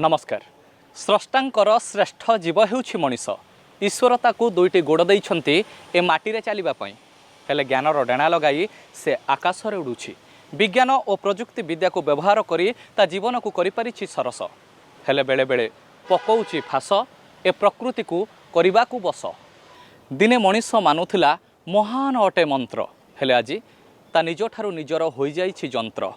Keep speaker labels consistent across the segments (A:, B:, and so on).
A: नमस्कार। स्रष्टांकर श्रेष्ठ जीव हेउछि मनीष। ईश्वरता को दुईटी गोड़ देइछन्ति ए माटी चलने हेले ज्ञानर डेणा लगाई से आकाश रे उड़ुछि। विज्ञान और प्रजुक्ति विद्या को व्यवहार करी ता जीवन को करिपारिछि सरस। हेले बेले बेले पकौछि फास ए प्रकृति को करिबा को बस। दिने मनीष मानुथिला महान अटे मंत्र, हेले आज ता निज ठारु निजर होई जाइछि जंत्र।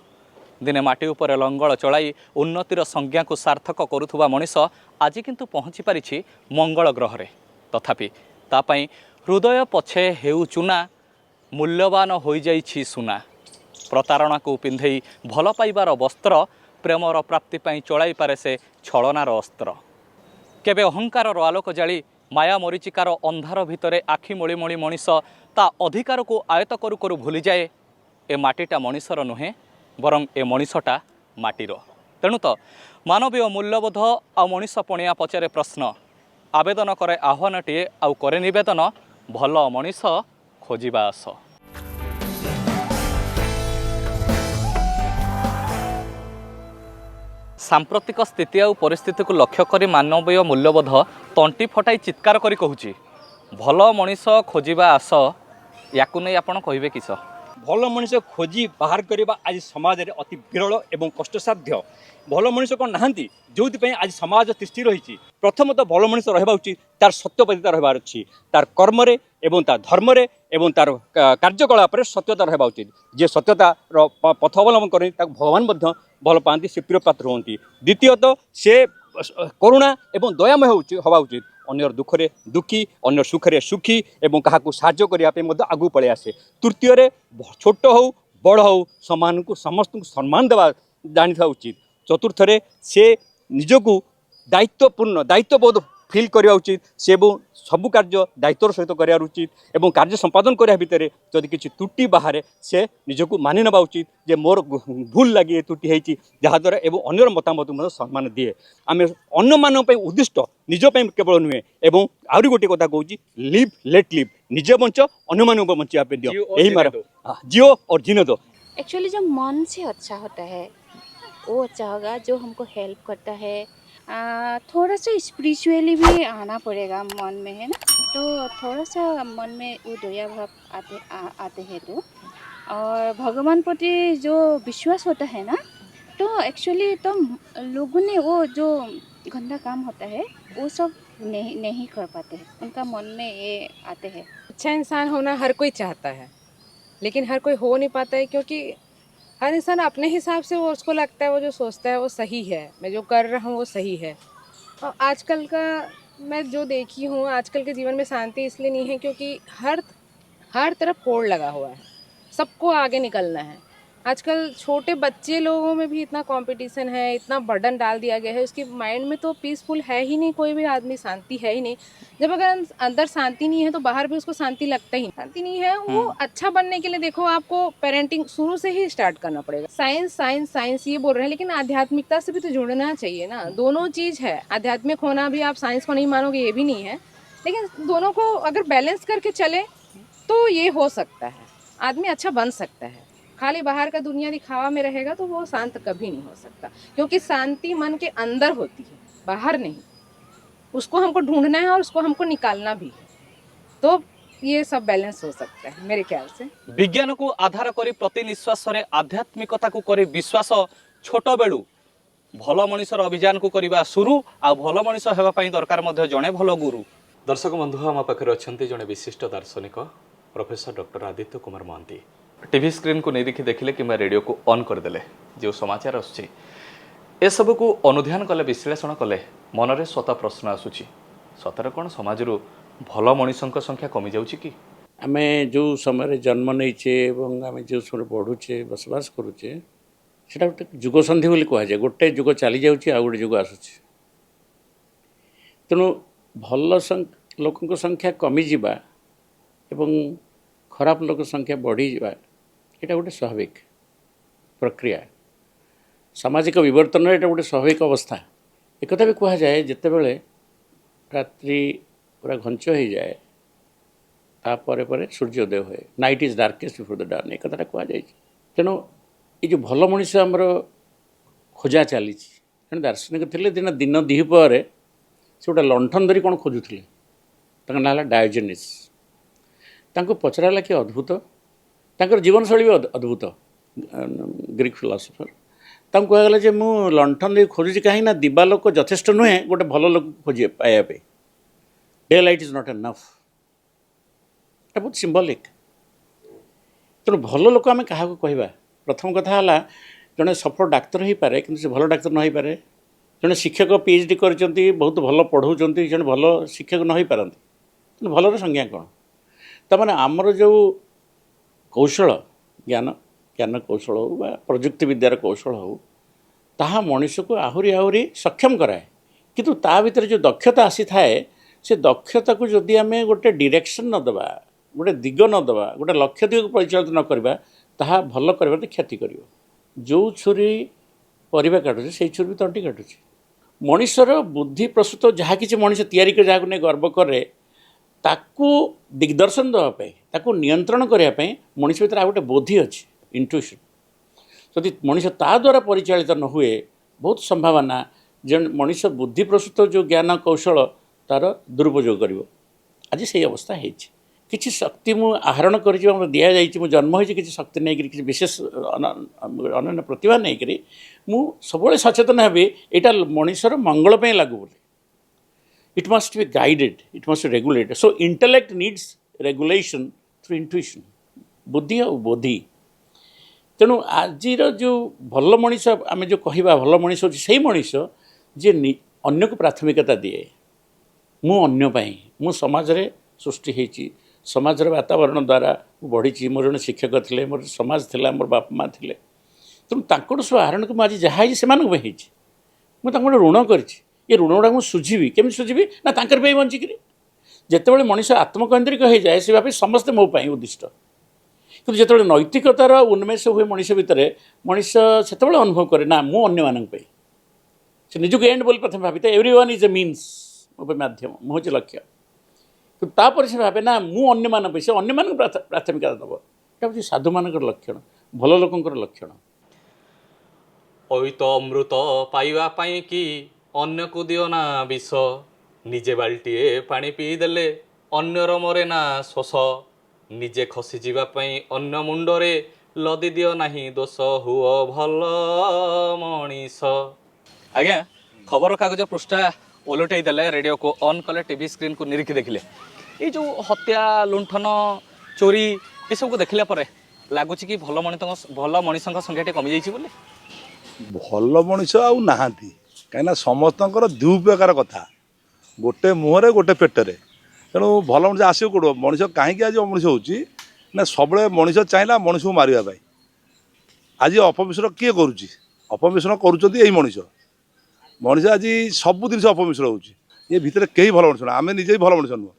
A: दिने माटी उपरे लंगल चलाई उन्नतिर संज्ञा को सार्थक करुथुबा मनीष आज किंतु पहुँची पारिछि मंगल ग्रह रे। तथापि तापाई हृदय पछे हेउ चुना, मूल्यवान होई जाइछि सुना। प्रतारणा को पिंधेई भल पाइबार वस्त्र, प्रेमर प्राप्ति पाई चलाई पारे से छलनार अस्त्र। केबे अहंकार आलोक जाली माया मरीचिकार अंधार भितरे आखि मोली मोली मनीष ता अधिकार को आयत करू करू भूली जाए। ए माटीटा मनीषर नुहे बरं ए मनीषटा माटीर। तेणु तो मानवीय मूल्यबोध आ मनीष पणिया पचारे प्रश्न, आवेदन करे आह्वानटीए आउ करे निवेदन, भल मनीष खोजिबा आस। सांप्रतिक स्थिति आ परिस्थिति को लक्ष्य करी मानवीय मूल्यबोध तंटी फटाई चित्कार करी कहूची, भल मनीष खोजिबा आस। याकु नै आपण कहिबे किस?
B: भल मनीष खोजी बाहर करवा आज समाज रे अति विरल एवं कष्टसाध्य। भल मनीष कौन नहांती जो आज समाज तिष्ठि रही। प्रथमतः भल मनीष रहा उचित तार सत्यवादिता रहार अच्छी, तार कर्म एवं तार धर्म एवं तार कार्यकलाप सत्यता रहा उचित। जे सत्यता पथ अवलंबन कर भगवान भल पाती, से प्रिय पात्र होती। द्वितीयतः से करुणा एवं दयामय हवा उचित। अन्यर दुखरे दुखी, अन्य सुखरे सुखी एवं क्या साहाय्य करने आगू पड़े आसे। तृतीय छोट हो बड़ हो समान को समस्त को सम्मान देवा जानी था उचित। चतुर्थ से निजको दायित्वबोध फिल करवा उचित। से सबु कार्य दायित्वर सहित करार उचित एवं कार्य संपादन करने भितर जदि किसी त्रुटि बाहर से निजको मानि नेबा उचित जे मोर भूल लगी त्रुटि होती, जहाद्वारा एवं अन्यर मतामत सम्मान दिए। आम अन्य मान उद्दिष्ट निजपाई केवल नुहे एवं आहरी गोटे कथा कहूँ, लिव लेट लिव, निजे बंच अन्य मान बंचा पे दियो, यही मार जियो और जीने दो।
C: एक्चुअली जो मन से अच्छा होता है वो अच्छा होगा, जो हमको हेल्प करता है। थोड़ा सा स्पिरिचुअली भी आना पड़ेगा मन में, है ना। तो थोड़ा सा मन में वो दया भाव आते हैं तो, और भगवान प्रति जो विश्वास होता है ना, तो एक्चुअली तो लोगों ने वो जो गंदा काम होता है वो सब नहीं कर पाते हैं। उनका मन में ये आते हैं।
D: अच्छा इंसान होना हर कोई चाहता है, लेकिन हर कोई हो नहीं पाता है, क्योंकि हर इंसान अपने हिसाब से वो उसको लगता है, वो जो सोचता है वो सही है, मैं जो कर रहा हूँ वो सही है। और आजकल का मैं जो देखी हूँ, आजकल के जीवन में शांति इसलिए नहीं है क्योंकि हर तरफ होड़ लगा हुआ है, सबको आगे निकलना है। आजकल छोटे बच्चे लोगों में भी इतना कंपटीशन है, इतना बर्डन डाल दिया गया है, उसके माइंड में तो पीसफुल है ही नहीं, कोई भी आदमी शांति है ही नहीं। जब अगर अंदर शांति नहीं है तो बाहर भी उसको शांति लगता ही शांति नहीं है। वो अच्छा बनने के लिए देखो, आपको पेरेंटिंग शुरू से ही स्टार्ट करना पड़ेगा। साइंस साइंस साइंस ये बोल रहे हैं, लेकिन आध्यात्मिकता से भी तो जुड़ना चाहिए ना। दोनों चीज़ है, आध्यात्मिक होना भी, आप साइंस को नहीं मानोगे ये भी नहीं है, लेकिन दोनों को अगर बैलेंस करके चले तो ये हो सकता है, आदमी अच्छा बन सकता है। खाली बाहर का दुनिया दिखावा में रहेगा तो वो शांत कभी नहीं हो सकता, क्योंकि शांति मन के अंदर होती है, बाहर नहीं। उसको हमको ढूंढना है और उसको हमको निकालना भी है, तो ये सब बैलेंस हो सकता है मेरे ख्याल से।
A: विज्ञान को आधार करी प्रति निश्वास रे आध्यात्मिकता को करी विश्वास छोट बेलू भल मनीषर अभियान को करवा शुरू। आ भल मनीष हेबा पई दरकार मध्य जणे भल गुरु। दर्शक बंधु, आम पाखे अच्छा जड़े विशिष्ट दार्शनिक professor doctor Aditya Kumar Mahanty. TV screen को नहीं देखी देखिले कि रेडियो को ऑन करदे जो समाचार आसुची ए सब को अनुध्यान कले, विश्लेषण कले, मनरे स्वतः प्रश्न आसुची, सतर कौन समाज भल मनीषों संख्या कमी जाउची कि?
E: आम जो समय जन्म नहींचे आम जो समय बढ़ुचे बसवास करुचे सेटा गोटे जुग संधि बोली कहुए। गोटे जुग चली जाऊँगी आ गोटे जुग आसुची, तेणु भल लोक संख्या कमी जावा एवं खराब लोक संख्या बढ़ी जावा, ये गोटे स्वाभाविक प्रक्रिया। सामाजिक विवर्तन ये गोटे स्वाभाविक अवस्था। एक कथा भी कह जाए, जिते बड़े रात्रि पूरा घंच हो जाए तापर पर सूर्योदय हुए, night is darkest before the dawn, एक कथा कह जाए। तेणु ये जो भल मनीष आमर खोजा चली ଜଣେ ଦାର୍ଶନିକ ଥିଲେ ଦିନ ଦିନ ଦ୍ୱିପହରେ ସେ ଗୋଟେ ଲଣ୍ଠନ ଧରି କ'ଣ ଖୋଜୁଥିଲେ, ତାଙ୍କ ନାଁ ହେଲା ଡାಯೋଜେନିସ୍। ତାଙ୍କୁ ପଚରା ହେଲା କି ଅଦ୍ଭୁତ, ତାଙ୍କର ଜୀବନଶୈଳୀ ବି ଅଦ୍ଭୁତ, ଗ୍ରୀକ୍ ଫିଲୋସଫର। ତାଙ୍କୁ କୁହାଗଲା ଯେ ମୁଁ ଲଣ୍ଠନ ଦେଇ ଖୋଜୁଛି କାହିଁକି ନା ଦିବାଲୋକ ଯଥେଷ୍ଟ ନୁହେଁ ଗୋଟେ ଭଲ ଲୋକ ଖୋଜିବା ପାଇବା ପାଇଁ। Day light is not enough. এটা ବହୁତ ସିମ୍ବଲିକ୍। ତେଣୁ ଭଲ ଲୋକ ଆମେ କାହାକୁ କହିବା? ପ୍ରଥମ କଥା ହେଲା ଜଣେ ସଫଳ ଡାକ୍ତର ହେଇପାରେ କିନ୍ତୁ ସେ ଭଲ ଡାକ୍ତର ନ ହେଇପାରେ। ଜଣେ ଶିକ୍ଷକ PhD କରିଛନ୍ତି, ବହୁତ ଭଲ ପଢ଼ାଉଛନ୍ତି, ଜଣେ ଭଲ ଶିକ୍ଷକ ନ ହେଇପାରନ୍ତି। ତେଣୁ ଭଲର ସଂଜ୍ଞା କ'ଣ? ତାମାନେ ଆମର ଯେଉଁ କୌଶଳ ଜ୍ଞାନ କୌଶଳ ହେଉ ବା ପ୍ରଯୁକ୍ତି ବିଦ୍ୟାର କୌଶଳ ହେଉ, ତାହା ମଣିଷକୁ ଆହୁରି ଆହୁରି ସକ୍ଷମ କରାଏ। କିନ୍ତୁ ତା ଭିତରେ ଯେଉଁ ଦକ୍ଷତା ଆସିଥାଏ, ସେ ଦକ୍ଷତାକୁ ଯଦି ଆମେ ଗୋଟେ ଡିରେକ୍ସନ୍ ନ ଦେବା, ଗୋଟେ ଦିଗ ନ ଦେବା, ଗୋଟେ ଲକ୍ଷ୍ୟ ଦିଗକୁ ପରିଚାଳିତ ନ କରିବା, ତାହା ଭଲ କରିବାରେ କ୍ଷତି କରିବ। ଯେଉଁ ଛୁରୀ ପରିବା କାଟୁଛି ସେଇ ଛୁରୀ ବି ତଣ୍ଟି କାଟୁଛି। ମଣିଷର ବୁଦ୍ଧି ପ୍ରସୂତ ଯାହା କିଛି ମଣିଷ ତିଆରି କରି ଯାହାକୁ ନେଇ ଗର୍ବ କରେ, ତାକୁ ଦିଗ୍ଦର୍ଶନ ଦେବା ପାଇଁ, ତାକୁ ନିୟନ୍ତ୍ରଣ କରିବା ପାଇଁ ମଣିଷ ଭିତରେ ଆଉ ଗୋଟେ ବୋଧି ଅଛି, ଇଣ୍ଟୁଇସନ୍। ଯଦି ମଣିଷ ତା ଦ୍ୱାରା ପରିଚାଳିତ ନ ହୁଏ, ବହୁତ ସମ୍ଭାବନା ଯେ ମଣିଷ ବୁଦ୍ଧି ପ୍ରସୂତ ଯେଉଁ ଜ୍ଞାନ କୌଶଳ ତା'ର ଦୁରୁପଯୋଗ କରିବ। ଆଜି ସେଇ ଅବସ୍ଥା ହେଇଛି। କିଛି ଶକ୍ତି ମୁଁ ଆହରଣ କରିଛି, ମୋତେ ଦିଆଯାଇଛି, ମୁଁ ଜନ୍ମ ହୋଇଛି କିଛି ଶକ୍ତି ନେଇକରି, କିଛି ବିଶେଷ ଅନନ୍ୟ ପ୍ରତିଭା ନେଇକରି ମୁଁ ସବୁବେଳେ ସଚେତନ ହେବି ଏଇଟା ମଣିଷର ମଙ୍ଗଳ ପାଇଁ ଲାଗୁ ବୋଲି। It must be guided, it must be regulated. So intellect needs regulation through intuition. ବୁଦ୍ଧି ଆଉ ବୋଧି। ତେଣୁ ଆଜିର ଯେଉଁ ଭଲ ମଣିଷ ଆମେ ଯେଉଁ କହିବା ଭଲ ମଣିଷ ହେଉଛି ସେଇ ମଣିଷ ଯିଏ ଅନ୍ୟକୁ ପ୍ରାଥମିକତା ଦିଏ। ମୁଁ ଅନ୍ୟ ପାଇଁ, ମୁଁ ସମାଜରେ ସୃଷ୍ଟି ହେଇଛି, ସମାଜର ବାତାବରଣ ଦ୍ୱାରା ମୁଁ ବଢ଼ିଛି। ମୋର ଜଣେ ଶିକ୍ଷକ ଥିଲେ, ମୋର ସମାଜ ଥିଲା, ମୋର ବାପା ମା ଥିଲେ। ତେଣୁ ତାଙ୍କଠୁ ସବୁ ଆହରଣକୁ ମୁଁ ଆଜି ଯାହା ହେଇଛି ସେମାନଙ୍କ ପାଇଁ ହେଇଛି। ମୁଁ ତାଙ୍କୁ ଗୋଟେ ଋଣ କରିଛି। ଏ ଋଣ ଗୁଡ଼ାକ ମୁଁ ଶୁଝିବି। କେମିତି ଶୁଝିବି? ନା ତାଙ୍କର ପାଇଁ ବଞ୍ଚିକିରି। ଯେତେବେଳେ ମଣିଷ ଆତ୍ମକେନ୍ଦ୍ରିକ ହେଇଯାଏ ସେ ଭାବେ ସମସ୍ତେ ମୋ ପାଇଁ ଉଦ୍ଦିଷ୍ଟ। କିନ୍ତୁ ଯେତେବେଳେ ନୈତିକତାର ଉନ୍ମେଷ ହୁଏ ମଣିଷ ଭିତରେ, ମଣିଷ ସେତେବେଳେ ଅନୁଭବ କରେ ନା ମୁଁ ଅନ୍ୟମାନଙ୍କ ପାଇଁ। ସେ ନିଜକୁ ଏଣ୍ଡ ବୋଲି ପ୍ରଥମେ ଭାବିଥାଏ। ଏଭ୍ରିୱାନ୍ ଇଜ୍ ଏ ମିନ୍ସ, ମୋ ପାଇଁ ମାଧ୍ୟମ, ମୁଁ ହେଉଛି ଲକ୍ଷ୍ୟ। କିନ୍ତୁ ତାପରେ ସେ ଭାବେ ନା ମୁଁ ଅନ୍ୟମାନଙ୍କ ପାଇଁ, ସେ ଅନ୍ୟମାନଙ୍କୁ ପ୍ରାଥମିକତା ଦେବ। ଏଇଟା ହେଉଛି ସାଧୁମାନଙ୍କର ଲକ୍ଷଣ, ଭଲ ଲୋକଙ୍କର ଲକ୍ଷଣ।
A: ପବିତ ଅମୃତ ପାଇବା ପାଇଁ କି ଅନ୍ୟକୁ ଦିଅ ନା ବିଷ, ନିଜେ ବାଲ୍ଟିଏ ପାଣି ପିଇଦେଲେ ଅନ୍ୟର ମରେ ନା ଶୋଷ, ନିଜେ ଖସିଯିବା ପାଇଁ ଅନ୍ୟ ମୁଣ୍ଡରେ ଲଦି ଦିଅ ନାହିଁ ଦୋଷ, ହୁଅ ଭଲ ମଣିଷ। ଆଜ୍ଞା, ଖବରକାଗଜ ପୃଷ୍ଠା ଓଲଟେଇ ଦେଲେ, ରେଡ଼ିଓକୁ ଅନ୍ କଲେ, ଟିଭି ସ୍କ୍ରିନ୍କୁ ନିରୀକ୍ଷି ଦେଖିଲେ, ଏଇ ଯେଉଁ ହତ୍ୟା, ଲୁଣ୍ଠନ, ଚୋରି ଏସବୁକୁ ଦେଖିଲା ପରେ ଲାଗୁଛି କି ଭଲ ମଣିଷଙ୍କ ସଂଖ୍ୟା ଟିକେ କମିଯାଇଛି ବୋଲି?
F: ଭଲ ମଣିଷ ଆଉ ନାହାନ୍ତି। କାହିଁକିନା ସମସ୍ତଙ୍କର ଦୁଇ ପ୍ରକାର କଥା, ଗୋଟେ ମୁହଁରେ ଗୋଟେ ପେଟରେ। ତେଣୁ ଭଲ ମଣିଷ ଆସିବ କେଉଁଠୁ? ମଣିଷ କାହିଁକି ଆଜି ଅମଣିଷ ହେଉଛି ନା ସବୁବେଳେ ମଣିଷ ଚାହିଁଲା ମଣିଷକୁ ମାରିବା ପାଇଁ। ଆଜି ଅପମିଶ୍ରଣ କିଏ କରୁଛି? ଅପମିଶ୍ରଣ କରୁଛନ୍ତି ଏଇ ମଣିଷ। ମଣିଷ ଆଜି ସବୁ ଜିନିଷ ଅପମିଶ୍ରଣ ହେଉଛି। ଏ ଭିତରେ କେହି ଭଲ ମଣିଷ ନୁହଁ। ଆମେ ନିଜେ ବି ଭଲ ମଣିଷ ନୁହଁ।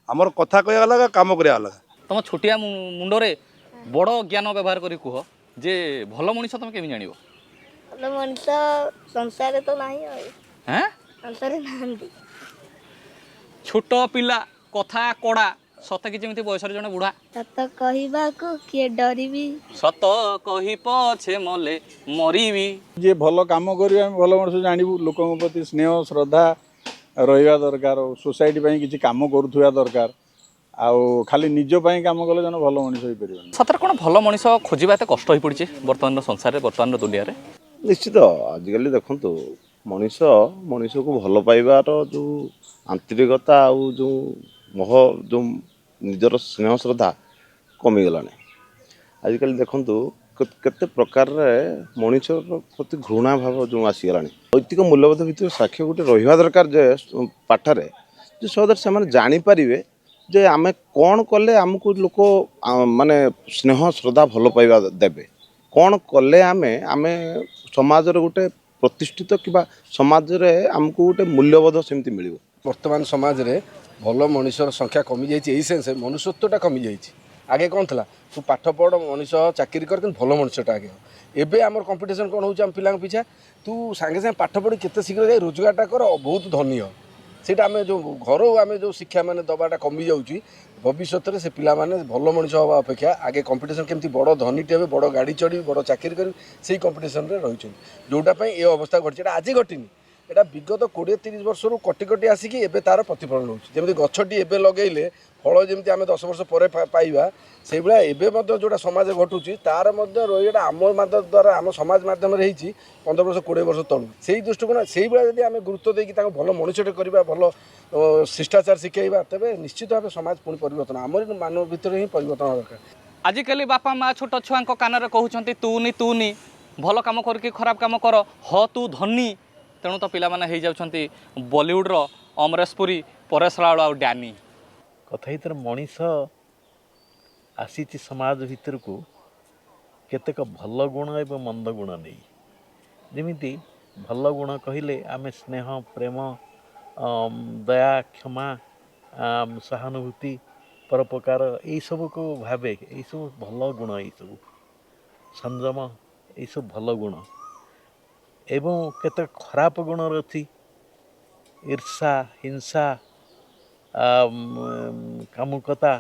F: ଆମର କଥା କହିବା ଅଲଗା, କାମ କରିବା ଅଲଗା।
A: ତମ ଛୋଟିଆ ମୁଣ୍ଡରେ ବଡ଼ ଜ୍ଞାନ ବ୍ୟବହାର କରି କୁହ ଯେ ଭଲ ମଣିଷ ତମେ କେମିତି ଜାଣିବ?
G: ଭଲ ମଣିଷ ସଂସାରରେ ତ ନାହିଁ ଆଉ।
A: ହାଁ,
G: ସଂସାରରେ ନାହାନ୍ତି।
A: ଛୋଟ ପିଲା କଥା କଡ଼ା, ସତ କି ଯେମିତି ବୟସରେ ଜଣେ ବୁଢ଼ା।
G: ସତ କହିବାକୁ କିଏ ଡରିବି,
A: ସତ କହି ପଛେ ମଲେ ମରିବି।
H: ଯିଏ ଭଲ କାମ କରିବେ ଆମେ ଭଲ ମଣିଷ ଜାଣିବୁ। ଲୋକଙ୍କ ପ୍ରତି ସ୍ନେହ ଶ୍ରଦ୍ଧା ରହିବା ଦରକାର। ସୋସାଇଟି ପାଇଁ କିଛି କାମ କରୁଥିବା ଦରକାର। ଆଉ ଖାଲି ନିଜ ପାଇଁ କାମ କଲେ ଜଣେ ଭଲ ମଣିଷ ହେଇପାରିବନି।
A: ସତରେ କ'ଣ ଭଲ ମଣିଷ ଖୋଜିବା ଏତେ କଷ୍ଟ ହୋଇପଡ଼ିଛି ବର୍ତ୍ତମାନର ସଂସାରରେ, ବର୍ତ୍ତମାନର ଦୁନିଆରେ?
I: ନିଶ୍ଚିତ। ଆଜିକାଲି ଦେଖନ୍ତୁ, ମଣିଷକୁ ଭଲ ପାଇବାର ଯେଉଁ ଆନ୍ତରିକତା ଆଉ ଯେଉଁ ନିଜର ସ୍ନେହ ଶ୍ରଦ୍ଧା କମିଗଲାଣି। ଆଜିକାଲି ଦେଖନ୍ତୁ କେତେ ପ୍ରକାରରେ ମଣିଷର ପ୍ରତି ଘୃଣା ଭାବ ଯେଉଁ ଆସିଗଲାଣି। ନୈତିକ ମୂଲ୍ୟବୋଧ ଭିତରେ ସାକ୍ଷ୍ୟ ଗୋଟେ ରହିବା ଦରକାର ଯେ ପାଠରେ, ଯେ ସହଜରେ ସେମାନେ ଜାଣିପାରିବେ ଯେ ଆମେ କ'ଣ କଲେ ଆମକୁ ଲୋକ ମାନେ ସ୍ନେହ ଶ୍ରଦ୍ଧା ଭଲ ପାଇବା ଦେବେ, କ'ଣ କଲେ ଆମେ ସମାଜରେ ଗୋଟେ ପ୍ରତିଷ୍ଠିତ କିମ୍ବା ସମାଜରେ ଆମକୁ ଗୋଟେ ମୂଲ୍ୟବୋଧ ସେମିତି ମିଳିବ।
J: ବର୍ତ୍ତମାନ ସମାଜରେ ଭଲ ମଣିଷର ସଂଖ୍ୟା କମିଯାଇଛି। ଏଇ ସେନ୍ସରେ ମନୁଷ୍ୟତ୍ୱଟା କମିଯାଇଛି। ଆଗେ କ'ଣ ଥିଲା, ତୁ ପାଠ ପଢ଼, ମଣିଷ ଚାକିରି କର, କିନ୍ତୁ ଭଲ ମଣିଷଟା ଆଗେ। ଏବେ ଆମର କମ୍ପିଟିସନ୍ କ'ଣ ହେଉଛି ଆମ ପିଲାଙ୍କ ପିଛା, ତୁ ସାଙ୍ଗେ ସାଙ୍ଗେ ପାଠ ପଢ଼ି କେତେ ଶୀଘ୍ର ଯାଇ ରୋଜଗାରଟା କର, ବହୁତ ଧନୀ ହ। ସେଇଟା ଆମେ ଯେଉଁ ଘରୁ ଆମେ ଯେଉଁ ଶିକ୍ଷା ମାନେ ଦେବାଟା କମିଯାଉଛି ଭବିଷ୍ୟତରେ ସେ ପିଲାମାନେ ଭଲ ମଣିଷ ହେବା ଅପେକ୍ଷା ଆଗେ କମ୍ପିଟିସନ୍ କେମିତି ବଡ଼ ଧନୀଟି ହେବେ ବଡ଼ ଗାଡ଼ି ଚଢ଼ିବି ବଡ଼ ଚାକିରି କରିବି ସେଇ କମ୍ପିଟିସନ୍ରେ ରହିଛନ୍ତି ଯେଉଁଟା ପାଇଁ ଏ ଅବସ୍ଥା ଘଟିଛି ଏଇଟା ଆଜି ଘଟିନି এটা বিগত 20-30 ବର୍ଷରୁ କଟି କଟି ଆସିକି ଏବେ ତାର ପ୍ରତିଫଳନ ହେଉଛି ଯେମିତି ଗଛଟି ଏବେ ଲଗେଇଲେ ଫଳ ଯେମିତି ଆମେ 10 ବର୍ଷ ପରେ ପାଇବା ସେଇଭଳିଆ ଏବେ ମଧ୍ୟ ଯେଉଁଟା ସମାଜ ଘଟୁଛି ତାର ମଧ୍ୟ ରହିଟା ଆମ ଦ୍ୱାରା ଆମ ସମାଜ ମାଧ୍ୟମରେ ହେଇଛି 15 ବର୍ଷ 20 ବର୍ଷ ତଳୁ ସେଇ ଦୃଷ୍ଟିକୋଣ ସେଇଭଳିଆ ଯଦି ଆମେ ଗୁରୁତ୍ୱ ଦେଇକି ତାଙ୍କୁ ଭଲ ମଣିଷଟେ କରିବା ଭଲ ଶିଷ୍ଟାଚାର ଶିଖେଇବା ତେବେ ନିଶ୍ଚିତ ଭାବେ ସମାଜ ପୁଣି ପରିବର୍ତ୍ତନ ଆମରି ମାନବ ଭିତରେ ହିଁ ପରିବର୍ତ୍ତନ ଦରକାର।
A: ଆଜିକାଲି ବାପା ମା ଛୋଟ ଛୁଆଙ୍କ କାନରେ କହୁଛନ୍ତି ତୁନି ଭଲ କାମ କରିକି ଖରାପ କାମ କର ହ ତୁ ଧନୀ ତେଣୁ ତ ପିଲାମାନେ ହେଇଯାଉଛନ୍ତି ବଲିଉଡ଼ର ଅମରେଶ ପୁରୀ ପରେଶ ରାଉଳ ଆଉ ଡ୍ୟାନି।
K: କଥା ଭିତରେ ମଣିଷ ଆସିଛି ସମାଜ ଭିତରକୁ କେତେକ ଭଲ ଗୁଣ ଏବଂ ମନ୍ଦ ଗୁଣ ନେଇ ଯେମିତି ଭଲ ଗୁଣ କହିଲେ ଆମେ ସ୍ନେହ ପ୍ରେମ ଦୟା କ୍ଷମା ସହାନୁଭୂତି ପରୋପକାର ଏଇସବୁକୁ ଭାବେ ଏଇସବୁ ଭଲ ଗୁଣ ଏଇସବୁ ସଂଯମ ଏଇସବୁ ଭଲ ଗୁଣ ଏବଂ କେତେ ଖରାପ ଗୁଣ ଅଛି ଈର୍ଷା ହିଂସା କାମୁକତା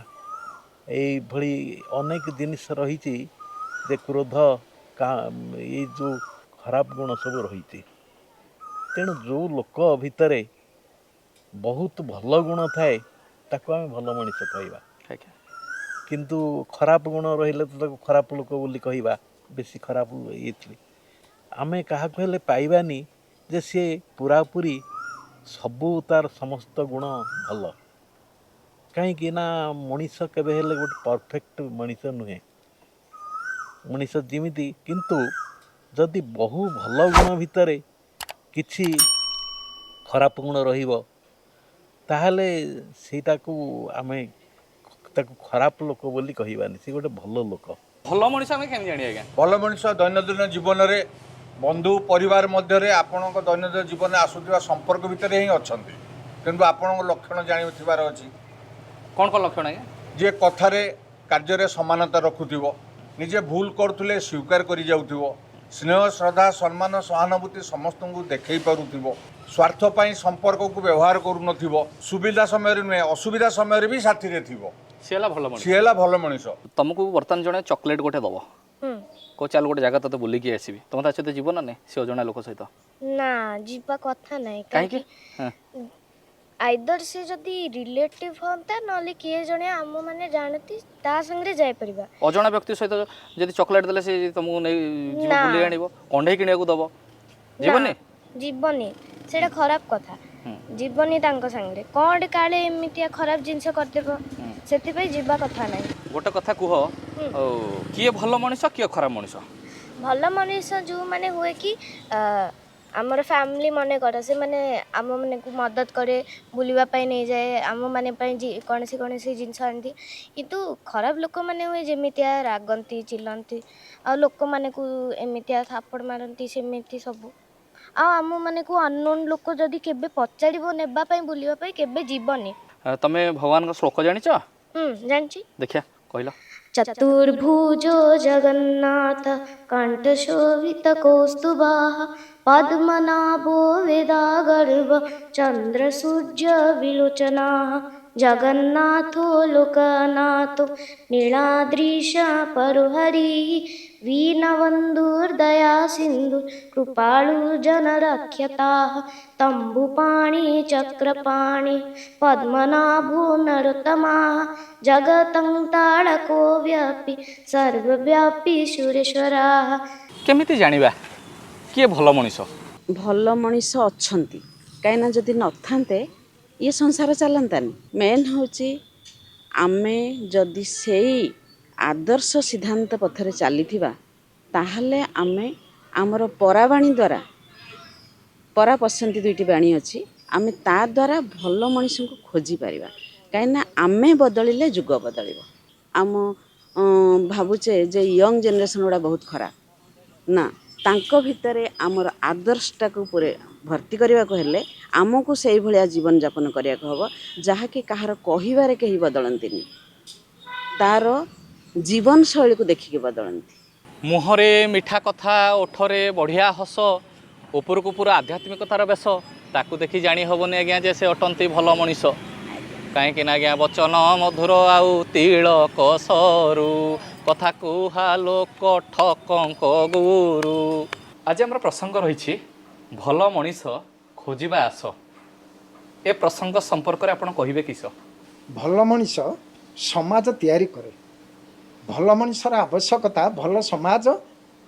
K: এইভଳି ଅନେକ ଜିନିଷ ରହିଛି ଯେ କ୍ରୋଧ ଏଇ ଯେଉଁ ଖରାପ ଗୁଣ ସବୁ ରହିଛି ତେଣୁ ଯେଉଁ ଲୋକ ଭିତରେ ବହୁତ ଭଲ ଗୁଣ ଥାଏ ତାକୁ ଆମେ ଭଲ ମଣିଷ କହିବା କିନ୍ତୁ ଖରାପ ଗୁଣ ରହିଲେ ତ ତାକୁ ଖରାପ ଲୋକ ବୋଲି କହିବା ବେଶୀ ଖରାପ ଇଏ ଆମେ କାହାକୁ ହେଲେ ପାଇବାନି ଯେ ସିଏ ପୁରାପୁରି ସବୁ ତାର ସମସ୍ତ ଗୁଣ ଭଲ କାହିଁକି ନା ମଣିଷ କେବେ ହେଲେ ଗୋଟେ ପରଫେକ୍ଟ ମଣିଷ ନୁହେଁ ମଣିଷ ଯେମିତି କିନ୍ତୁ ଯଦି ବହୁ ଭଲ ଗୁଣ ଭିତରେ କିଛି ଖରାପ ଗୁଣ ରହିବ ତାହେଲେ ସେଇଟାକୁ ଆମେ ତାକୁ ଖରାପ ଲୋକ ବୋଲି କହିବାନି ସେ ଗୋଟେ ଭଲ ଲୋକ।
A: ଭଲ ମଣିଷ ଆମେ କେମିତି ଜାଣିବା ଆଜ୍ଞା?
H: ଭଲ ମଣିଷ ଦୈନନ୍ଦିନ ଜୀବନରେ ବନ୍ଧୁ ପରିବାର ମଧ୍ୟରେ ଆପଣଙ୍କ ଦୈନନ୍ଦିନ ଜୀବନରେ ଆସୁଥିବା ସମ୍ପର୍କ ଭିତରେ ହିଁ ଅଛନ୍ତି କିନ୍ତୁ ଆପଣଙ୍କ ଲକ୍ଷଣ ଜାଣିଥିବାର ଅଛି
A: କ'ଣ ଲକ୍ଷଣ ଆଜ୍ଞା?
H: ଯିଏ କଥାରେ କାର୍ଯ୍ୟରେ ସମାନତା ରଖୁଥିବ ନିଜେ ଭୁଲ କରୁଥିଲେ ସ୍ୱୀକାର କରି ଯାଉଥିବ ସ୍ନେହ ଶ୍ରଦ୍ଧା ସମ୍ମାନ ସହାନୁଭୂତି ସମସ୍ତଙ୍କୁ ଦେଖାଇ ପାରୁଥିବ ସ୍ୱାର୍ଥ ପାଇଁ ସମ୍ପର୍କକୁ ବ୍ୟବହାର କରୁନଥିବ ସୁବିଧା ସମୟରେ ନୁହେଁ ଅସୁବିଧା ସମୟରେ ବି ସାଥିରେ ଥିବ
A: ସିଏ ହେଲା ଭଲ ମଣିଷ।
H: ସିଏ ହେଲା ଭଲ ମଣିଷ।
A: ତମକୁ ବର୍ତ୍ତମାନ ଜଣେ ଚକୋଲେଟ୍ ଗୋଟେ ଦବ କୋ ଚାଲ ଗୋଟେ ଜାଗା ତତେ ବୁଲିକି ଆସିବି ତମେ ତା ସହିତ ଯିବ ନା ନାଇଁ ସେ ଅଜଣା ଲୋକ ସହିତ?
G: ନା ଯିବା କଥା ନାହିଁ
A: କାହିଁକି?
G: ଆଇଦର ସେ ଯଦି ରିଲେଟିଭ ହୁଅନ୍ତା ନହେଲେ କିଏ ଜଣେ ଆମ ମାନେ ଜାଣନ୍ତି ତା ସାଙ୍ଗରେ ଯାଇପାରିବା
A: ଅଜଣା ବ୍ୟକ୍ତି ସହିତ ଯଦି ଚକୋଲେଟ୍ ଦେଲେ ସେ ତମକୁ ନେଇ ଯିବ ବୁଲି ଆଣିବ କଣ୍ଢେଇ କିଣିବାକୁ ଦବ ଯିବନି?
G: ଯିବନି ସେଇଟା ଖରାପ କଥା ଯିବନି ତାଙ୍କ ସାଙ୍ଗରେ କ'ଣ କାଳେ ଏମିତିଆ ଖରାପ ଜିନିଷ କରିଦେବ ସେଥିପାଇଁ ଯିବା କଥା ନାହିଁ।
A: ଗୋଟେ କଥା କୁହ କିଏ ଭଲ ମଣିଷ କିଏ ଖରାପ ମଣିଷ?
G: ଭଲ ମଣିଷ ଯେଉଁମାନେ ହୁଏ କି ଆମର ଫ୍ୟାମିଲି ମନେ କର ସେମାନେ ଆମମାନଙ୍କୁ ମଦତ କରେ ବୁଲିବା ପାଇଁ ନେଇଯାଏ ଆମମାନେ ପାଇଁ କୌଣସି ଜିନିଷ ଆଣନ୍ତି କିନ୍ତୁ ଖରାପ ଲୋକମାନେ ହୁଏ ଯେମିତିଆ ରାଗନ୍ତି ଚିଲନ୍ତି ଆଉ ଲୋକମାନଙ୍କୁ ଏମିତିଆ ଥାପଡ଼ ମାରନ୍ତି ସେମିତି ସବୁ ଆଉ ଆମମାନଙ୍କୁ ଅନନୋନ୍ ଲୋକ ଯଦି କେବେ ପଚାରିବ ନେବା ପାଇଁ ବୁଲିବା ପାଇଁ କେବେ ଯିବନି।
A: ତମେ ଭଗବାନଙ୍କ ଶ୍ଲୋକ ଜାଣିଛ?
G: ଜାଣିଛି
A: ଦେଖିଆ କହିଲ।
G: ଚତୁର୍ଭୁଜो ଜଗନ୍ନାଥ କଣ୍ଠଶୋଭିତ କୌସ୍ତୁଭଃ ପଦ୍ମନାଭೋ वेदागर्भ चन्द्रसूर्य विलोचनः जगन्नाथो लोकनाथो नीलाद्रीश परोहरिः वीणबन्धुर्दया सिन्धु कृपालु जनरक्षताः तम्बुपाणि चक्रपाणि पद्मनाभो नरोत्तमः जगतं ताडको व्यापी सर्वव्यापी सुरेश्वरः।
A: केमिति जानिबा किए भल मनीष?
L: ଭଲ ମଣିଷ ଅଛନ୍ତି କାହିଁକିନା ଯଦି ନଥାନ୍ତେ ଇଏ ସଂସାର ଚାଲନ୍ତାନି। ମେନ୍ ହେଉଛି ଆମେ ଯଦି ସେଇ ଆଦର୍ଶ ସିଦ୍ଧାନ୍ତ ପଥରେ ଚାଲିଥିବା ତାହେଲେ ଆମେ ଆମର ପରାବାଣୀ ଦ୍ୱାରା ପରା ପଶନ୍ତି 2ଟି ବାଣୀ ଅଛି ଆମେ ତା ଦ୍ୱାରା ଭଲ ମଣିଷଙ୍କୁ ଖୋଜିପାରିବା କାହିଁକିନା ଆମେ ବଦଳିଲେ ଯୁଗ ବଦଳିବ। ଆମ ଭାବୁଛେ ଯେ ୟଙ୍ଗ ଜେନେରେସନ୍ ଗୁଡ଼ା ବହୁତ ଖରାପ ନା ତାଙ୍କ ଭିତରେ ଆମର ଆଦର୍ଶଟାକୁ ପୁରା ଭର୍ତ୍ତି କରିବାକୁ ହେଲେ ଆମକୁ ସେଇଭଳିଆ ଜୀବନଯାପନ କରିବାକୁ ହେବ ଯାହାକି କାହାର କହିବାରେ କେହି ବଦଳନ୍ତିନି ତାର ଜୀବନଶୈଳୀକୁ ଦେଖିକି ବଦଳନ୍ତି।
A: ମୁହଁରେ ମିଠା କଥା ଓଠରେ ବଢ଼ିଆ ହସ ଉପରକୁ ପୁରା ଆଧ୍ୟାତ୍ମିକତାର ବେଶ ताकू देखी जानी हबनी आज्ञा जे से अटंती भल मनीष कहीं आज्ञा वचन मधुर आउ तिलक सरू कथा कुहा लोक ठकंक गुरु। आज आम प्रसंग रही भल मनीष खोजा आस ए प्रसंग संपर्क में आपड़ कहे किस?
M: भल मनीष समाज तैयारी करे। भल मनीषर आवश्यकता भल समाज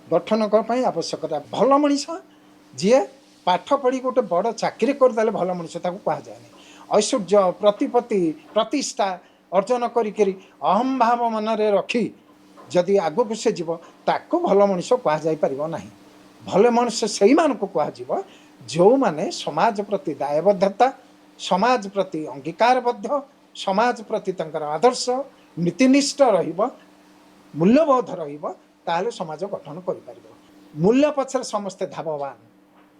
M: गठन करने आवश्यकता। भल मनीष जी पाठ पढ़ी गोटे बड़ चाकरी करदे भल मनीष कहुए ऐश्वर्य प्रतिपत्ति प्रतिष्ठा अर्जन करी अहम भाव मनरे रखी जदि आग को से जीव ताको भल मनीष कहुपर ना। भल मनीष से कह जो माने समाज प्रति दायबद्धता समाज प्रति अंगीकारबद्ध समाज प्रति तंकर आदर्श नीतिनिष्ठ मूल्यबोध ताहले समाज गठन कर। मूल्य पछरे समस्ते धाववान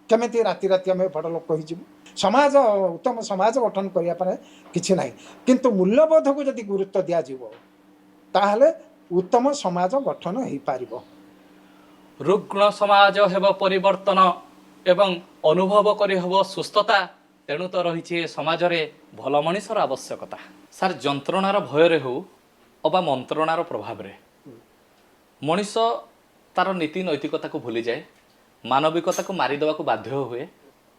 M: केमिति राति राति आम बड़ लोक हो समाज उत्तम समाज गठन करने किसी ना किंतु मूल्यबोध को जदि गुरुत्व दिज्व ताहले उत्तम समाज गठन हो पार।
A: रुग्ण समाज हेब परिवर्तन एवं अनुभव करी हब सुस्थता तेणु तो रही समाज रे भल मनीषर आवश्यकता। सार जंत्रणार भय हो अबा मंत्रणार प्रभाव रे मनीष तार नीति नैतिकता को भूली जाए मानविकता को मारिदेवा को बाध्य हुए।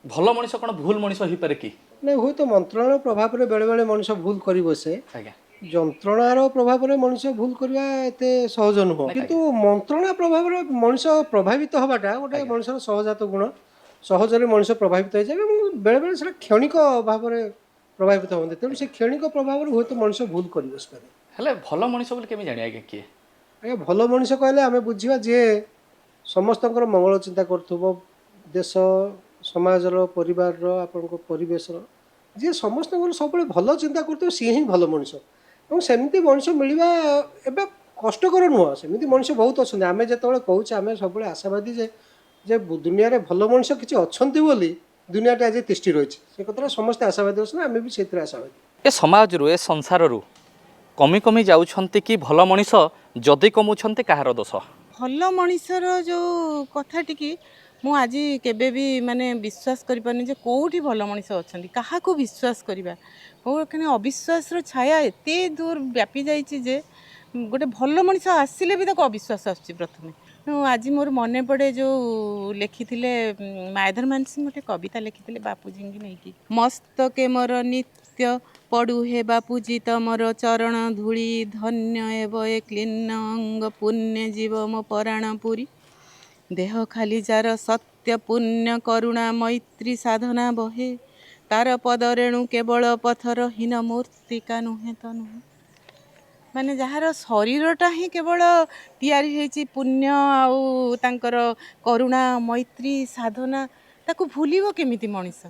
A: भल मनीष कौन भूल मनीष हो पारे कि
N: नहीं हुए तो मंत्रणार प्रभाव रे बेले बेले मनीष भूल कर बसे जंत्रणार प्रभाव रे मनीष भूल करवा एते सहज नुह किंतु मंत्रणा प्रभाव रे मनीष प्रभावित हवाटा गोटे मनीषर सहजात गुण सहजरे मनीष प्रभावित हो जाए बेले बेले से क्षणिक भाव में प्रभावित होते तेणु से क्षणिक प्रभाव हुए तो मनीष भूल कर बसपे।
A: भल मनीष बोले केमी जानी आगे किए
N: आज्ञा भल मनीष कहले आम बुझा जे समस्त मंगल चिंता कर देश समाज परिवार आपण परिवेश जी समस्त सब भल चिंता कर सी ही भल मनीष और सेमती मनीष मिलवा एवं कष्टकर नुह सेमती मनीष बहुत अच्छा आम जो कहे आम सब आशावादी जे दुनिया रे भल मनीष किसी अच्छा दुनिया आज तिष्टि रही से कथा समस्त आशावादी अच्छे आम भी से आशावादी।
A: ए समाज रु ए संसार रु कमी कमी जाउछंती कि भल मनीष जदि कमुछंती कहार दोष?
O: भल मनीषर जो कथाटी की मु आज केबे भी माने विश्वास करि पानी जे कोठी भल मनीष अछंती काहा को विश्वास करिबा और कने अविश्वास रो छाया एते दूर व्यापी जाईची जे गोटे भल मनीष आसिले भी ताको अविश्वास आछि प्रथमे। आज मोर मन पड़े जो लिखी मायाधर मानसिंह गोटे कविता लिखी बापूजी की नहीं कि मस्तके मोर नित्य पड़ू हे बापूजी तमर चरण धूली धन्य एव ए क्लीन अंग पुण्य जीव मो पराण पुरी देह खाली जार सत्य पुण्य करुणा मैत्री साधना बहे तार पद रेणु केवल पथर हीन मूर्तिका नुहे तो नुहे माने जहार शरीरटा ही केवल तैयारी होइछि पुण्य आउ तांकर करुणा मैत्री साधना ताकू भूलिबो केमिति मनीष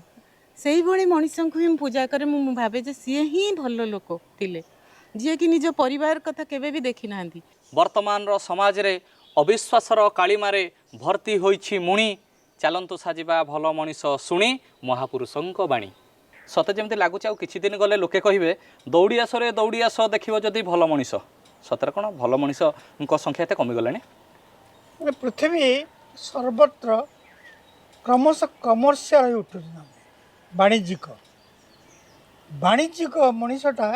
O: सेही भली मनीष को ही पूजा करे मु भावे जे सी ही भल लोक थिले जे कि निज परिवार कथा केबे भी देखि नांदी।
A: वर्तमान रो समाज रे अविश्वासर कालीमारे भर्ती होइछि मुणी चलंतु साजिबा भल मनीष शुणी महापुरुषंक बाणी सते जमती लगुच आ किछि दिन गले लोके कहिबे दौड़ी आस रे दौड़ी आस देखिबो जदि भल मनीष सतरे कोन भल मनीष संख्या एते कमी गलानी।
P: पृथ्वी सर्वत्र क्रमश कमर्शियल उठुछ वाणिज्यिक मनीषटा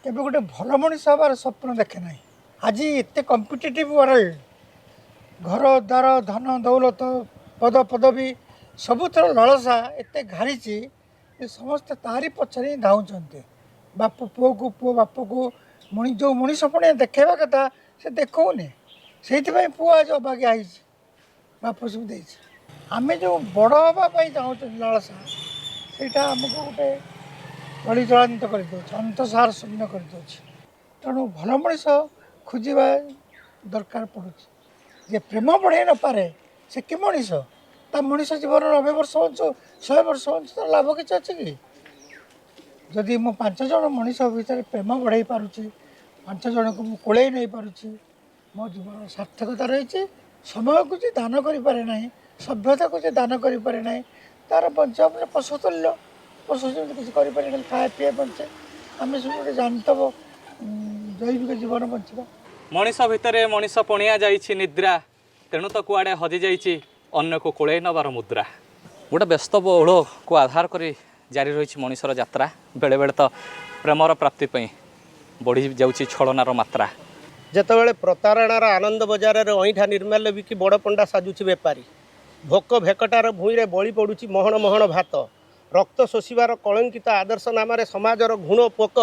P: केबे गोटे भल मनीष हबार स्वप्न देखे ना। आज एते कम्पिटिटिव वर्ल्ड घर द्वार धन दौलत पद पदवी सबुथर लालसा एते घारिची समस्ते तारी पछरे धाउछन्ते बाप पुओ को पुओ बाप को मणि जो मनीष पुणे देखेबा कथा से देखौने से पुओ आज अभाग्या आईଛି बाप सब देछि आमे जो बड़ हवा पाई चाहूँ लालसा सेटा हमको गोटे बलिजलान्त कर अंतसार शून्य कर तेणु भल मनीष खोजा दरकार पड़ुଛି जे प्रेम बढ़ाई न पारे से कि मनीष ता मनीष जीवन 90 वर्ष बंचु 100 वर्ष बंचु तार लाभ किसी अच्छे कि जदि मु 5 जन मनीष भितर प्रेम बढ़ाई पारुछि 5 जन को मु कोले नहीं पारुछि मो जीवन सार्थकता रही समय को जे दान करि पारे नाही सभ्यता को जे दान करि पारे नाही तार बंचा अपने पशु तुल्य पशु जमी किसी करि पारे खाए पिए बंचे आम सब जानतब जैविक जीवन बंचा
A: मनीष भितर मनीष पणिया जाइछि निद्रा तेणु तो कुआड़े हजि जाइछि अन्य को कोले नबार मुद्रा गोटे व्यस्तबहुल को आधार कर जारी रही मनीषर यात्रा बेले बेले तो प्रेमर प्राप्ति बढ़ी जाऊँगी छलनार मात्रा
Q: ଯେତେବେଳେ ପ୍ରତାରଣାର ଆନନ୍ଦ ବଜାରରେ ଅଇଁଠା ନିର୍ମାଲ୍ୟ ବିକି ବଡ଼ ପଣ୍ଡା ସାଜୁଛି ବେପାରୀ ଭୋକ ଭେକଟାର ଭୂଇଁରେ ବଳି ପଡ଼ୁଛି ମହଣ ମହଣ ଭାତ ରକ୍ତ ଶୋଷିବାର କଳଙ୍କିତ ଆଦର୍ଶ ନାମରେ ସମାଜର ଘୁଣ ପୋକ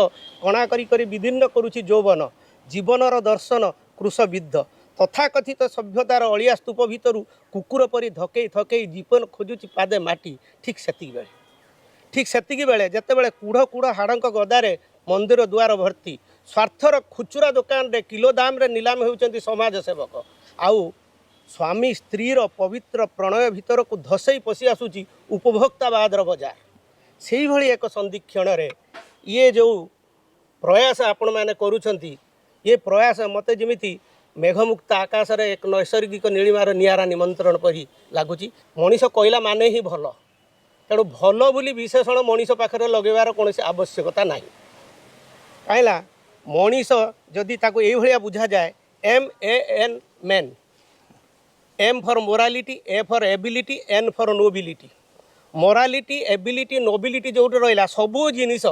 Q: କଣା କରି କରି ବିଦୀର୍ଣ୍ଣ କରୁଛି ଯୌବନ ଜୀବନର ଦର୍ଶନ କୃଶବିଦ୍ଧ ତଥାକଥିତ ସଭ୍ୟତାର ଅଳିଆ ସ୍ତୂପ ଭିତରୁ କୁକୁର ପରି ଧକେଇ ଧକେଇ ଜୀବନ ଖୋଜୁଛି ପାଦେ ମାଟି ଠିକ୍ ସେତିକି ବେଳେ ଯେତେବେଳେ କୁଢ଼ କୁଢ଼ ହାଡ଼ଙ୍କ ଗଦାରେ ମନ୍ଦିର ଦୁଆର ଭର୍ତ୍ତି ସ୍ୱାର୍ଥର ଖୁଚୁରା ଦୋକାନରେ କିଲୋ ଦାମରେ ନିଲାମ ହେଉଛନ୍ତି ସମାଜ ସେବକ ଆଉ ସ୍ୱାମୀ ସ୍ତ୍ରୀର ପବିତ୍ର ପ୍ରଣୟ ଭିତରକୁ ଧସେଇ ପଶି ଆସୁଛି ଉପଭୋକ୍ତାବାଦର ବଜାର ସେଇଭଳି ଏକ ସନ୍ଧିକ୍ଷଣରେ ଇଏ ଯେଉଁ ପ୍ରୟାସ ଆପଣମାନେ କରୁଛନ୍ତି ଇଏ ପ୍ରୟାସ ମୋତେ ଯେମିତି ମେଘମୁକ୍ତ ଆକାଶରେ ଏକ ନୈସର୍ଗିକ ନୀଳିମାର ନିଆରା ନିମନ୍ତ୍ରଣ ପରି ଲାଗୁଛି ମଣିଷ କହିଲା ମାନେ ହିଁ ଭଲ ତେଣୁ ଭଲ ବୋଲି ବିଶେଷଣ ମଣିଷ ପାଖରେ ଲଗାଇବାର କୌଣସି ଆବଶ୍ୟକତା ନାହିଁ କାହିଁକିନା ମଣିଷ ଯଦି ତାକୁ ଏଇଭଳିଆ ବୁଝାଯାଏ MAN man M for morality A for ability N for nobility morality ability nobility ଯେଉଁଠି ରହିଲା ସବୁ ଜିନିଷ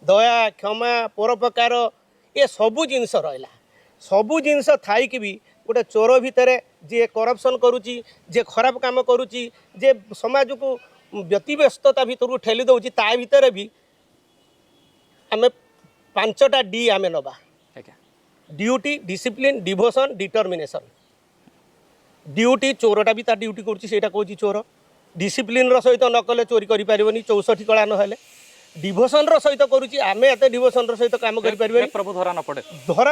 Q: ଦୟା କ୍ଷମା ପରୋପକାର ଏ ସବୁ ଜିନିଷ ରହିଲା ସବୁ ଜିନିଷ ଥାଇକି ବି ଗୋଟେ ଚୋର ଭିତରେ ଯିଏ କରପ୍ସନ୍ କରୁଛି ଯିଏ ଖରାପ କାମ କରୁଛି ଯେ ସମାଜକୁ ବ୍ୟତିବ୍ୟସ୍ତତା ଭିତରକୁ ଠେଲି ଦେଉଛି ତା ଭିତରେ ବି ଆମେ 5ଟା D आमे नबा duty discipline devotion determination duty चोरटा भी तार ड्यूटी करुच्ची सेटा कहूँ चोर डिसिप्लिन सहित न कले चोरी करें 64 कला ना डिवोशन सहित करुच्ची आम एत डिवोशन सहित कम कर
A: प्रभु धरा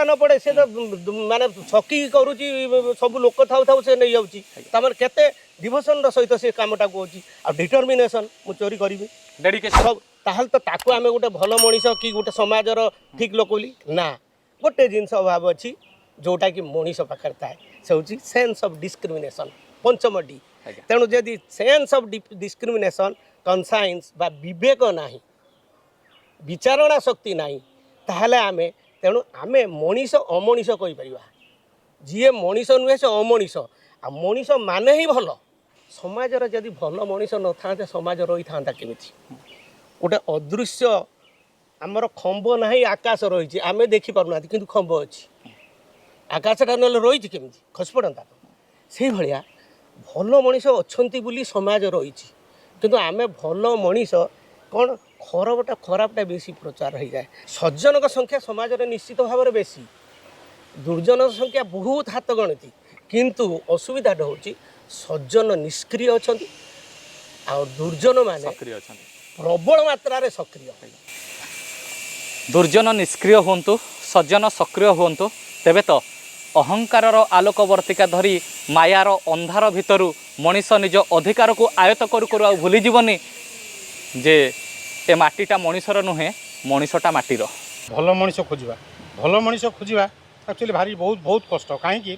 Q: न पड़े से तो माने छकी करुच्ची सब लोक थाउ थाउ से नहीं जाऊँगी तमें केते डिवोशन सहित से कामटा कहूँ आ डिटर्मिनेशन मु चोरी करी
A: डेडिकेशन
Q: ताहल तो ताकू आमे गोटे भल मनीष कि गोटे समाजर ठीक लोक ना गोटे जिनस अभाव अच्छी जोटा कि मनीष पाखे थाए से हूँ सेन्स ऑफ डिस्क्रिमिनेशन पंचम डी तेणु जदि सेन्स ऑफ डिस्क्रिमिनेशन कनसाइंस बा विवेक नाही विचारणा शक्ति नाही ताहले आमे तेणु आमे मनीष अमनीष कहि परिबा जीए मनीष नुहे से अमनीष आ मनीष माने ही भल समाजर जदि भल मनीष न था समाज रही था केमिति गोटे अदृश्य आमर खंब ना आकाश रही आम देखिपारना कि खंब अच्छी आकाशटा ना रही केमी खसी पड़ता से भाया भल मनीष अच्छा समाज रही किंतु आम भल मनीष कौन खराबटा बेसी प्रचार हो जाए सज्जन संख्या समाज में निश्चित भाव में बेसी दुर्जन संख्या बहुत हाथ गणती किंतु असुविधाटा हूँ सज्जन निष्क्रिय अच्छा आ दुर्जन मान
A: सक्रिय अच्छा
Q: प्रबल मात्रा सक्रिय
A: दुर्जन निष्क्रिय हूँ सज्जन सक्रिय हूँ तेबे तो अहंकार आलोक वर्तिका धरी मायार अंधार भितरु मनीष निज अधिकार को आयत करू करू आ भूली जीवनी जे ए माटीटा मनीषर नुहे मनीषटा माटीर
P: भल मनीष खोजा एक्चुअली भारी बहुत बहुत कष्ट कहीं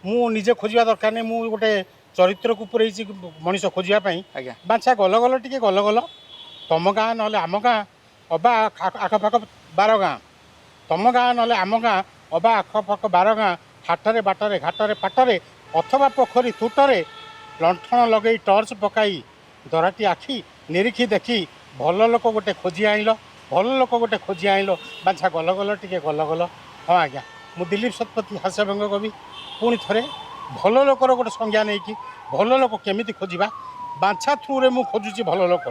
P: मु निजे खोजा दरकार नहीं मु गोटे चरित्र को पूरे मनीष खोजापी बाछा गल गल टे गल गल तुम गाँ ना आम गाँ अबा आखपाख 12 गाँ तुम गाँ ना आम गाँ अबा आखपाख 12 गाँ हाटरे बाटरे घाटरे पाटरे अथवा पोखरी तुटरे लंठन लगे टर्च पकाई दराटी आखि निरीखी देखी भल लोक गोटे खोजी आइल भल लोक गोटे खोजी आइल बाछा गल गल टे गल गल हाँ आज्ञा मु दिलीप शतपथी हास्यभंग कवि पुणी थे भल लोकर गोटे संज्ञा नहीं कि भल लोक केमिति खोजा बाछा थ्रुरे मु खोजुची भल लोक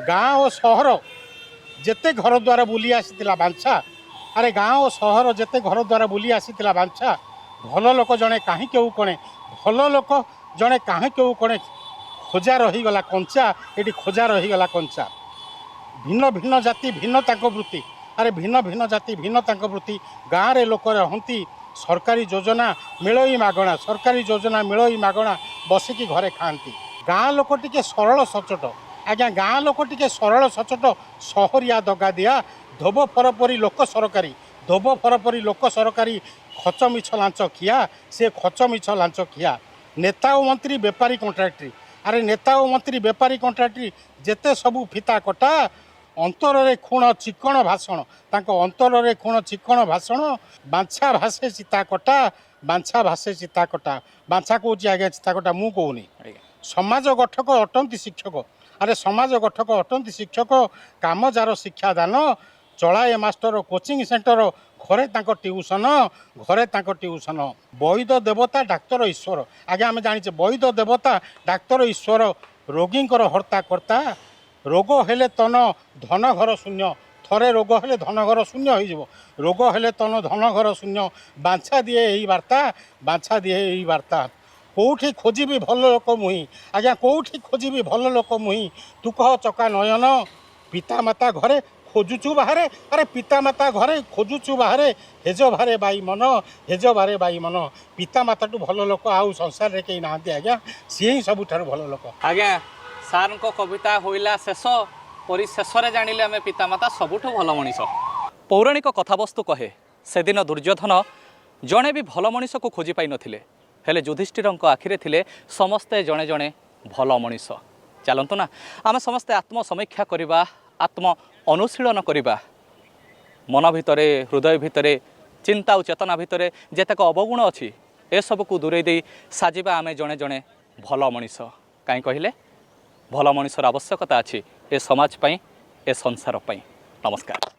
P: गाँ और सहर जेते घर द्वारा बुली आसीतिला बांछा अरे गाँ और सहर जेते घर द्वारा बुली आसीतिला बांछा भल लोक जड़े कहीं केउ कणे भल लोक जड़े कहीं केउ कणे खोजा रहीगला कंचा ये खोजा रहीगला कंचा भिन्न भिन्न जाति भिन्न तांको वृत्ति अरे भिन्न भिन्न जाति भिन्न तांको वृत्ति गाँव रे लोक रहंती सरकारी योजना मिलई मागणा सरकारी योजना मिलई मागणा बसिकी घरे खाती गाँ लोक टिके सरल सचोट आज्ञा गाँ लोक टिके सरल सचोट सहरिया दगा दिया धोब फरपरी लोक सरकारी धोब फरपरी लोक सरकारी खच मिछ लांच खिया से खच मिछ लांच खिया नेता और मंत्री बेपारी कॉन्ट्राक्टरी अरे नेता और मंत्री बेपारी कॉन्ट्राक्टरी जेते सबू फिता कटा अंतर रे खुण चिकण भाषण तांको अंतर रे खुण चिकण भाषण बांछा भाषे चिता कटा बांछा भाषे चिता कटा बांछा कौच आज्ञा चिता कटा मु कहूनी समाज गठक अटंती शिक्षक
R: ଆରେ ସମାଜ ଗଠକ ଅଟନ୍ତି ଶିକ୍ଷକ, କାମ ଯାର ଶିକ୍ଷାଦାନ, ଚଳାଏ ମାଷ୍ଟର କୋଚିଂ ସେଣ୍ଟର, ଘରେ ତାଙ୍କ ଟ୍ୟୁସନ, ଘରେ ତାଙ୍କ ଟ୍ୟୁସନ। ବୈଦ ଦେବତା ଡାକ୍ତର ଈଶ୍ୱର। ଆଜ୍ଞା ଆମେ ଜାଣିଛେ ବୈଦ ଦେବତା ଡାକ୍ତର ଈଶ୍ୱର, ରୋଗୀଙ୍କର ହର୍ତ୍ତା କର୍ତ୍ତା। ରୋଗ ହେଲେ ତନ ଧନ ଘର ଶୂନ୍ୟ, ଥରେ ରୋଗ ହେଲେ ଧନ ଘର ଶୂନ୍ୟ ହୋଇଯିବ। ରୋଗ ହେଲେ ତନ ଧନ ଘର ଶୂନ୍ୟ, ବାଞ୍ଛା ଦିଏ ଏହି ବାର୍ତ୍ତା, ବାଞ୍ଛା ଦିଏ ଏହି ବାର୍ତ୍ତା। କେଉଁଠି ଖୋଜିବି ଭଲ ଲୋକ ମୁହିଁ, ଆଜ୍ଞା କେଉଁଠି ଖୋଜିବି ଭଲ ଲୋକ ମୁହିଁ, ତୁ କହ ଚକା ନୟନ। ପିତାମାତା ଘରେ ଖୋଜୁଛୁ ବାହାରେ, ଆରେ ପିତାମାତା ଘରେ ଖୋଜୁଛୁ ବାହାରେ, ହେଜ ଭାରେ ବାଇ ମନ, ହେଜ ଭାରେ ବାଇ ମନ। ପିତାମାତାଠୁ ଭଲ ଲୋକ ଆଉ ସଂସାରରେ କେହି ନାହାନ୍ତି ଆଜ୍ଞା, ସିଏ ହିଁ ସବୁଠାରୁ ଭଲ ଲୋକ।
A: ଆଜ୍ଞା ସାର୍ଙ୍କ କବିତା ହୋଇଲା ଶେଷ, ପରିଶେଷରେ ଜାଣିଲେ ଆମେ ପିତାମାତା ସବୁଠୁ ଭଲ ମଣିଷ। ପୌରାଣିକ କଥାବସ୍ତୁ କହେ ସେଦିନ ଦୁର୍ଯ୍ୟୋଧନ ଜଣେ ବି ଭଲ ମଣିଷକୁ ଖୋଜି ପାଇନଥିଲେ, ହେଲେ ଯୁଧିଷ୍ଠିରଙ୍କ ଆଖିରେ ଥିଲେ ସମସ୍ତେ ଜଣେ ଜଣେ ଭଲ ମଣିଷ। ଚାଲନ୍ତୁ ନା ଆମେ ସମସ୍ତେ ଆତ୍ମସମୀକ୍ଷା କରିବା, ଆତ୍ମ ଅନୁଶୀଳନ କରିବା। ମନ ଭିତରେ, ହୃଦୟ ଭିତରେ, ଚିନ୍ତା ଆଉ ଚେତନା ଭିତରେ ଯେତେକ ଅବଗୁଣ ଅଛି ଏସବୁକୁ ଦୂରେଇ ଦେଇ ସାଜିବା ଆମେ ଜଣେ ଜଣେ ଭଲ ମଣିଷ। କାହିଁ କହିଲେ ଭଲ ମଣିଷର ଆବଶ୍ୟକତା ଅଛି ଏ ସମାଜ ପାଇଁ, ଏ ସଂସାର ପାଇଁ। ନମସ୍କାର।